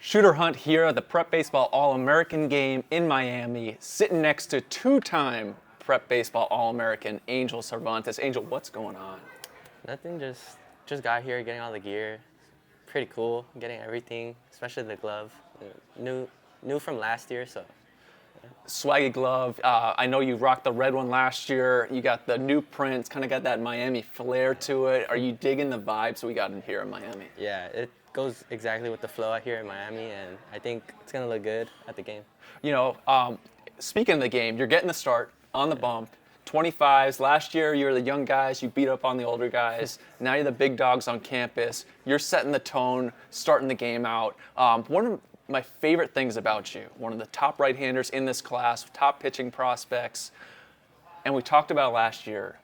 Shooter Hunt here at the Prep Baseball All-American game in Miami, sitting next to two-time Prep Baseball All-American Angel Cervantes. Angel, what's going on? Nothing, just got here, getting all the gear. Pretty cool, getting everything, especially the glove. New from last year, so. Swaggy glove. I know you rocked the red one last year. You got the new prints, kind of got that Miami flair to it. Are you digging the vibes we got in here in Miami? Yeah, it goes exactly with the flow out here in Miami, and I think it's going to look good at the game. You know, speaking of the game, you're getting the start on the bump. 25s. Last year, you were the young guys. You beat up on the older guys. Now you're the big dogs on campus. You're setting the tone, starting the game out. One of my favorite things about you, one of the top right-handers in this class, top pitching prospects, and we talked about last year,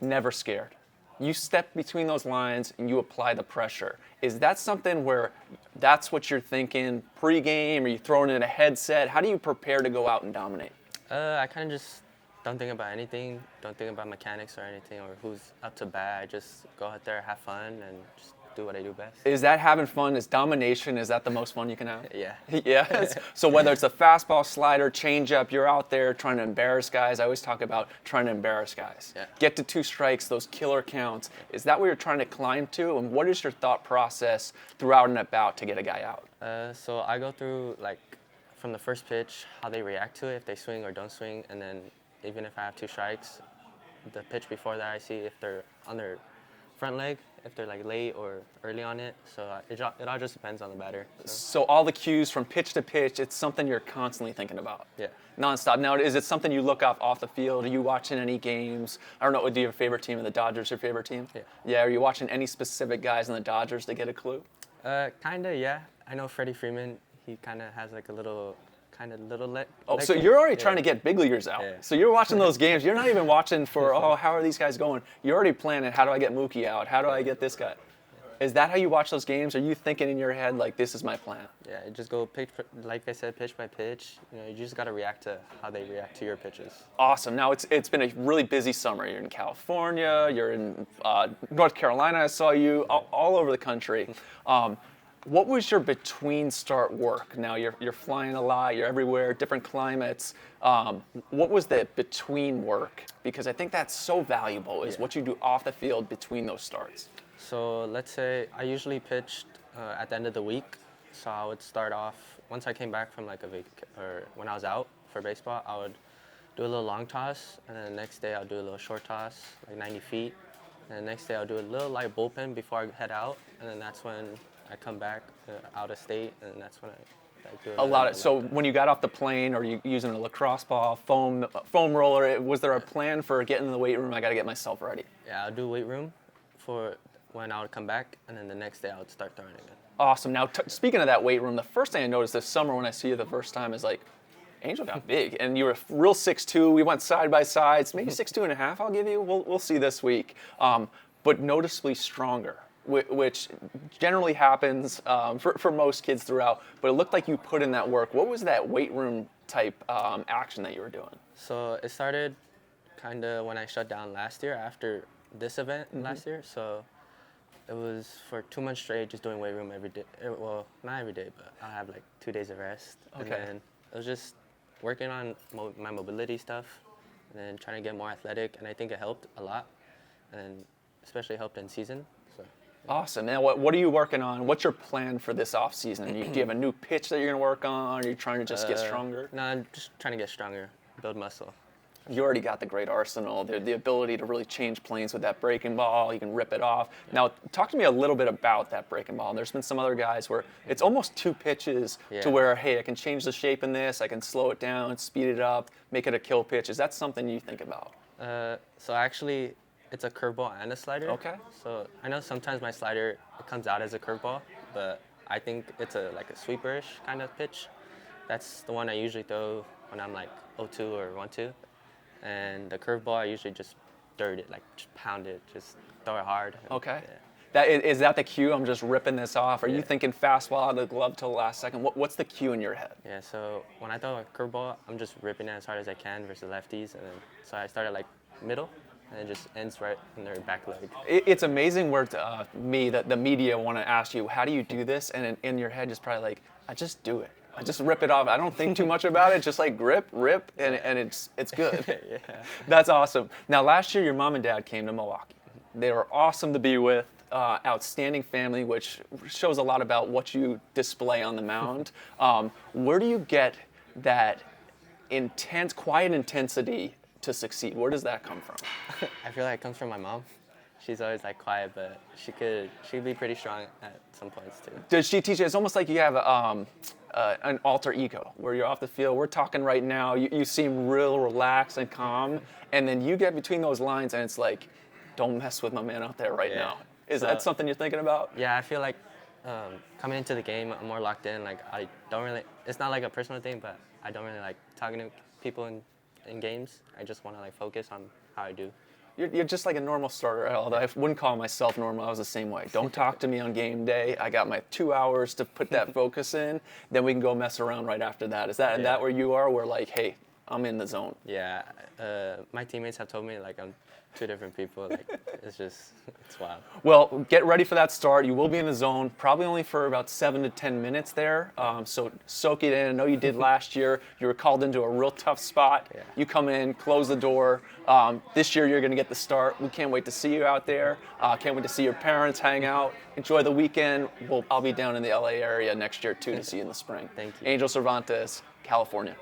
never scared. You step between those lines and you apply the pressure. Is that something where that's what you're thinking pregame? Are you throwing in a headset? How do you prepare to go out and dominate? I kind of just don't think about anything, don't think about mechanics or anything or who's up to bat. I just go out there, have fun, and just do what I do best. Is that having fun? Is domination, is that the most fun you can have? Yeah. Yes. So whether it's a fastball, slider, changeup, you're out there trying to embarrass guys. I always talk about trying to embarrass guys. Yeah. Get to 2 strikes, those killer counts. Is that what you're trying to climb to? And what is your thought process throughout an at-bat to get a guy out? So I go through, like, from the first pitch, how they react to it, if they swing or don't swing, and then even if I have 2 strikes, the pitch before that I see if they're on their front leg, if they're like late or early on it. So it all just depends on the batter. So all the cues from pitch to pitch, it's something you're constantly thinking about. Yeah. Nonstop. Now, is it something you look off the field? Are you watching any games? I don't know, do you have a favorite team? Are the Dodgers your favorite team? Yeah. Yeah, are you watching any specific guys in the Dodgers to get a clue? Kinda, yeah. I know Freddie Freeman, he kinda has like a little leg. Oh, so you're already trying to get big leaguers out. Yeah. So you're watching those games. You're not even watching for, how are these guys going? You're already planning, how do I get Mookie out? How do I get this guy? Is that how you watch those games? Are you thinking in your head, like, this is my plan? Yeah, you just go pitch, like I said, pitch by pitch. You know, you just got to react to how they react to your pitches. Awesome. Now, it's been a really busy summer. You're in California. You're in North Carolina. I saw you all over the country. What was your between start work? Now you're flying a lot, you're everywhere, different climates. What was the between work? Because I think that's so valuable, is what you do off the field between those starts. So let's say I usually pitched at the end of the week. So I would start off, once I came back from like or when I was out for baseball, I would do a little long toss, and then the next day I'll do a little short toss, like 90 feet. And the next day I'll do a little light bullpen before I head out, and then that's when I come back out of state, and that's when I do a lot of. So when you got off the plane, or you using a lacrosse ball, foam roller, was there a plan for getting in the weight room? I got to get myself ready. Yeah, I'll do weight room for when I would come back, and then the next day I would start throwing again. Awesome. Now speaking of that weight room, the first thing I noticed this summer when I see you the first time is like, Angel got big, and you were real 6'2". We went side by sides, maybe 6'2.5". I'll give you. We'll see this week, but noticeably stronger, which generally happens for most kids throughout, but it looked like you put in that work. What was that weight room type action that you were doing? So it started kind of when I shut down last year after this event last year. So it was for 2 months straight just doing weight room every day. Well, not every day, but I'll have like 2 days of rest. Okay. And then it was just working on my mobility stuff and then trying to get more athletic, and I think it helped a lot, and especially helped in season. Awesome. Now, what are you working on? What's your plan for this off season? Do you have a new pitch that you're going to work on? Are you trying to just get stronger? No, I'm just trying to get stronger, build muscle. You already got the great arsenal, the ability to really change planes with that breaking ball. You can rip it off. Yeah. Now, talk to me a little bit about that breaking ball. There's been some other guys where it's almost 2 pitches to where, hey, I can change the shape in this, I can slow it down, speed it up, make it a kill pitch. Is that something you think about? So actually, it's a curveball and a slider. Okay. So I know sometimes my slider, it comes out as a curveball, but I think it's like a sweeperish kind of pitch. That's the one I usually throw when I'm like 0-2 or 1-2. And the curveball, I usually just dirt it, like just pound it, just throw it hard. Okay. Yeah. Is that the cue? I'm just ripping this off. Are you thinking fastball out of the glove till the last second? What's the cue in your head? Yeah, so when I throw a curveball, I'm just ripping it as hard as I can versus lefties. And then, so I started like middle, and it just ends right in their back leg. It's amazing where the media want to ask you, how do you do this? And in your head, it's probably like, I just do it. I just rip it off. I don't think too much about it. Just like rip, and it's good. Yeah. That's awesome. Now, last year, your mom and dad came to Milwaukee. They were awesome to be with. Outstanding family, which shows a lot about what you display on the mound. Where do you get that intense, quiet intensity to succeed? Where does that come from? I feel like it comes from my mom. She's always like quiet, but she could be pretty strong at some points too. Does she teach you? It's almost like you have an alter ego where you're off the field. We're talking right now. You seem real relaxed and calm, and then you get between those lines, and it's like, don't mess with my man out there right now. Is that something you're thinking about? Yeah, I feel like coming into the game, I'm more locked in. Like I don't really. It's not like a personal thing, but I don't really like talking to people in games. I just want to like focus on how I do. You're just like a normal starter, although I wouldn't call myself normal. I was the same way. Don't talk to me on game day. I got my 2 hours to put that focus in. Then we can go mess around right after that. Is that where you are? Where like, hey, I'm in the zone. Yeah, my teammates have told me like I'm two different people. Like it's wild. Well, get ready for that start. You will be in the zone, probably only for about 7 to 10 minutes there. So soak it in. I know you did last year. You were called into a real tough spot. Yeah. You come in, close the door. This year you're going to get the start. We can't wait to see you out there. Can't wait to see your parents hang out. Enjoy the weekend. I'll be down in the LA area next year too to see you in the spring. Thank you. Angel Cervantes, California.